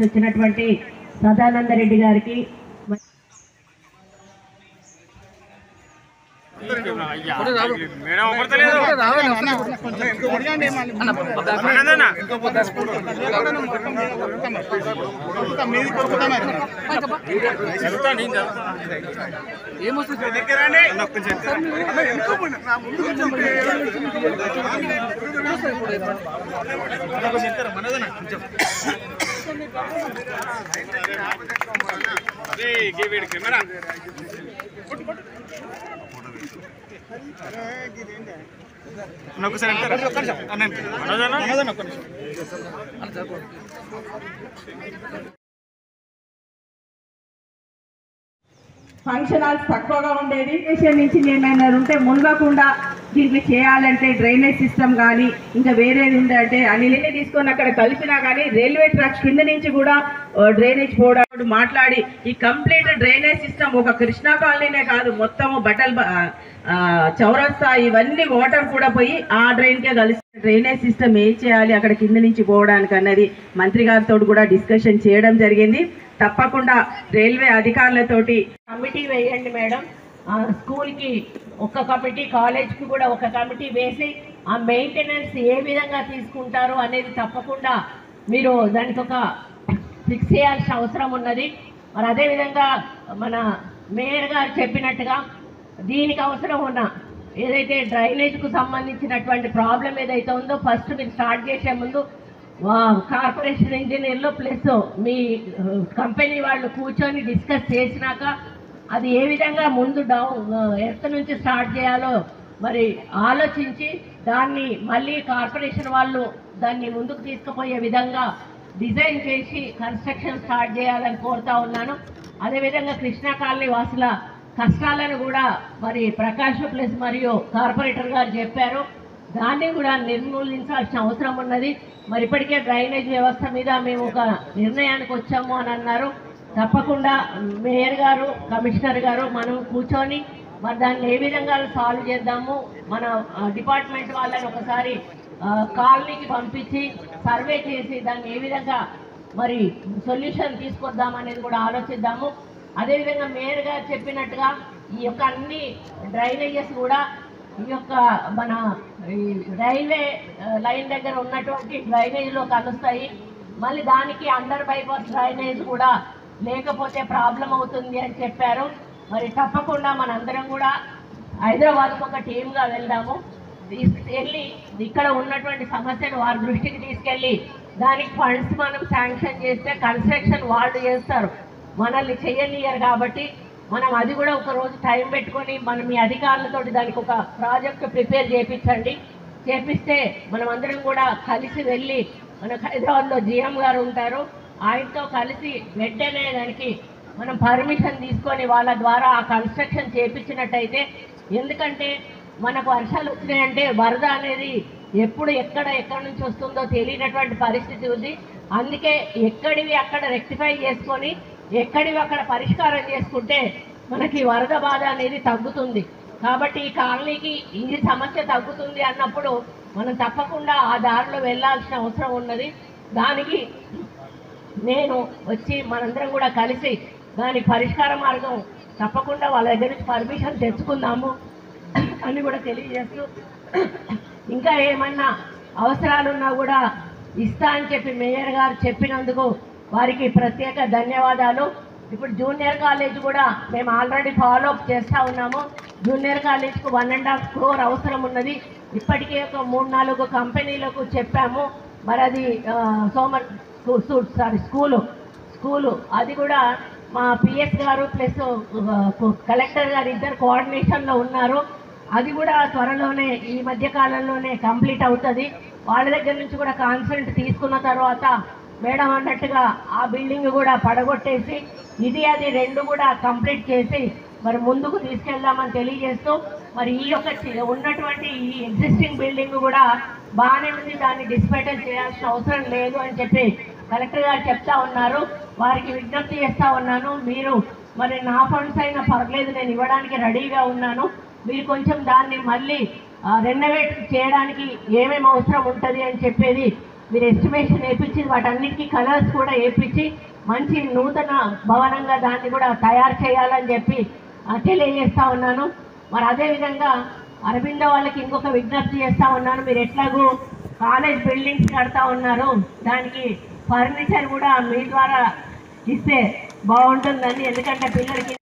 వచ్చినటువంటి సదానంద రెడ్డి గారికి function halls తక్కువగా ఉండేది. నుంచి ఏమైనా ఉంటే మునగకుండా దీనికి చేయాలంటే డ్రైనేజ్ సిస్టమ్ కానీ ఇంకా వేరేది ఉందంటే అన్ని తీసుకొని అక్కడ కలిపినా కానీ రైల్వే ట్రాక్ కింద నుంచి కూడా డ్రైనేజ్ పోవడం మాట్లాడి ఈ కంప్లీట్ డ్రైనేజ్ సిస్టమ్ ఒక కృష్ణా కాలనీనే కాదు మొత్తము బట్టల్ చౌరస్తా ఇవన్నీ వాటర్ కూడా పోయి ఆ డ్రైన్కే కలిసి డ్రైనేజ్ సిస్టమ్ ఏం చేయాలి అక్కడ కింద నుంచి పోవడానికి అన్నది మంత్రి గారితో కూడా డిస్కషన్ చేయడం జరిగింది. తప్పకుండా రైల్వే అధికారులతోటి కమిటీ వేయండి మేడం. స్కూల్కి ఒక కమిటీ, కాలేజ్కి కూడా ఒక కమిటీ వేసి ఆ మెయింటెనెన్స్ ఏ విధంగా తీసుకుంటారు అనేది తప్పకుండా మీరు దానికి ఒక ఫిక్స్ చేయాల్సిన అవసరం ఉన్నది. మరి అదేవిధంగా మన మేయర్ గారు చెప్పినట్టుగా దీనికి అవసరం ఉన్న ఏదైతే డ్రైనేజ్కు సంబంధించినటువంటి ప్రాబ్లం ఏదైతే ఉందో ఫస్ట్ మీరు స్టార్ట్ చేసే ముందు కార్పొరేషన్ ఇంజనీర్లు ప్లస్ మీ కంపెనీ వాళ్ళు కూర్చొని డిస్కస్ చేసినాక అది ఏ విధంగా ముందు ఎర్త్ నుంచి స్టార్ట్ చేయాలో మరి ఆలోచించి దాన్ని మళ్ళీ కార్పొరేషన్ వాళ్ళు దాన్ని ముందుకు తీసుకుపోయే విధంగా డిజైన్ చేసి కన్స్ట్రక్షన్ స్టార్ట్ చేయాలని కోరుతా ఉన్నాను. అదేవిధంగా కృష్ణా కాలనీ వాసుల కష్టాలను కూడా మరి ప్రకాష్ ప్లస్ మరియు కార్పొరేటర్ గారు చెప్పారు. దాన్ని కూడా నిర్మూలించాల్సిన అవసరం ఉన్నది. మరి ఇప్పటికే డ్రైనేజ్ వ్యవస్థ మీద మేము ఒక నిర్ణయానికి వచ్చాము అని అన్నారు. తప్పకుండా మేయర్ గారు, కమిషనర్ గారు మనం కూర్చొని మరి దాన్ని ఏ విధంగా సాల్వ్ చేద్దాము, మన డిపార్ట్మెంట్ వాళ్ళని ఒకసారి కాలనీకి పంపించి సర్వే చేసి దాన్ని ఏ విధంగా మరి సొల్యూషన్ తీసుకొద్దామనేది కూడా ఆలోచిద్దాము. అదేవిధంగా మేయర్ గారు చెప్పినట్టుగా ఈ యొక్క అన్ని డ్రైనేజెస్ కూడా ఈ యొక్క మన రైల్వే లైన్ దగ్గర ఉన్నటువంటి డ్రైనేజ్లో కలుస్తాయి. మళ్ళీ దానికి అండర్ బైపాస్ డ్రైనేజ్ కూడా లేకపోతే ప్రాబ్లం అవుతుంది అని చెప్పారు. మరి తప్పకుండా మనందరం కూడా హైదరాబాద్కు ఒక టీమ్గా వెళ్దాము. వెళ్ళి ఇక్కడ ఉన్నటువంటి సమస్యను వారి దృష్టికి తీసుకెళ్ళి దానికి ఫండ్స్ మనం శాంక్షన్ చేస్తే కన్స్ట్రక్షన్ వాళ్ళు చేస్తారు, మనల్ని చేయనియరు. కాబట్టి మనం అది కూడా ఒక రోజు టైం పెట్టుకొని మనం మీ అధికారులతో దానికి ఒక ప్రాజెక్ట్ ప్రిపేర్ చేపిస్తే మనం అందరం కూడా కలిసి వెళ్ళి మనకు హైదరాబాద్లో జిఎం గారు ఉంటారు, ఆయనతో కలిసి వెంటనే దానికి మనం పర్మిషన్ తీసుకొని వాళ్ళ ద్వారా ఆ కన్స్ట్రక్షన్ చేయించినట్టయితే, ఎందుకంటే మనకు వర్షాలు వచ్చినాయంటే వరద అనేది ఎప్పుడు ఎక్కడ నుంచి వస్తుందో తెలియనటువంటి పరిస్థితి ఉంది. అందుకే ఎక్కడివి అక్కడ రెక్టిఫై చేసుకొని ఎక్కడివి అక్కడ పరిష్కారం చేసుకుంటే మనకి వరద బాధ అనేది తగ్గుతుంది. కాబట్టి ఈ కాలనీకి ఈ సమస్య తగ్గుతుంది అన్నప్పుడు మనం తప్పకుండా ఆ దారిలో వెళ్ళాల్సిన అవసరం ఉన్నది. దానికి నేను వచ్చి మనందరం కూడా కలిసి దానికి పరిష్కార మార్గం తప్పకుండా వాళ్ళ దగ్గర నుంచి పర్మిషన్ తెచ్చుకుందాము అని కూడా తెలియజేస్తూ, ఇంకా ఏమన్నా అవసరాలున్నా కూడా ఇస్తా అని చెప్పి మేయర్ గారు చెప్పినందుకు వారికి ప్రత్యేక ధన్యవాదాలు. ఇప్పుడు జూనియర్ కాలేజ్ కూడా మేము ఆల్రెడీ ఫాలోఅప్ చేస్తూ ఉన్నాము. జూనియర్ కాలేజ్కు 1.5 crore అవసరం ఉన్నది. ఇప్పటికే ఒక 3-4 కంపెనీలకు చెప్పాము. మరి అది స్కూలు అది కూడా మా పిఎస్ గారు ప్లస్ కలెక్టర్ గారు ఇద్దరు కోఆర్డినేషన్లో ఉన్నారు. అది కూడా త్వరలోనే ఈ మధ్య కాలంలోనే కంప్లీట్ అవుతుంది. వాళ్ళ దగ్గర నుంచి కూడా కాన్సెంట్ తీసుకున్న తర్వాత మేడం అన్నట్టుగా ఆ బిల్డింగ్ కూడా పడగొట్టేసి ఇది అది 2 కూడా కంప్లీట్ చేసి మరి ముందుకు తీసుకెళ్దామని తెలియజేస్తూ, మరి ఈ యొక్క ఉన్నటువంటి ఈ ఎగ్జిస్టింగ్ బిల్డింగ్ కూడా బాగానే ఉంది, దాన్ని డిస్మెటల్ చేయాల్సిన అవసరం లేదు అని చెప్పి కలెక్టర్ గారు చెప్తా ఉన్నారు. వారికి విజ్ఞప్తి చేస్తూ ఉన్నాను, మీరు మరి నా ఫండ్స్ అయినా పర్లేదు, నేను ఇవ్వడానికి రెడీగా ఉన్నాను. మీరు కొంచెం దాన్ని మళ్ళీ రెనోవేట్ చేయడానికి ఏమేమి అవసరం ఉంటుంది అని చెప్పేది మీరు ఎస్టిమేషన్ వేయించి వాటన్నిటికీ కలర్స్ కూడా వేయించి మంచి నూతన భవనంగా దాన్ని కూడా తయారు చేయాలని చెప్పి తెలియజేస్తా ఉన్నాను. మరి అదేవిధంగా అరవిందో వాళ్ళకి ఇంకొక విజ్ఞప్తి చేస్తూ ఉన్నాను. మీరు ఎట్లాగూ కాలేజ్ బిల్డింగ్స్ కడతా ఉన్నారు, దానికి ఫర్నిచర్ కూడా మీ ద్వారా ఇస్తే బాగుంటుందని. ఎందుకంటే పిల్లలకి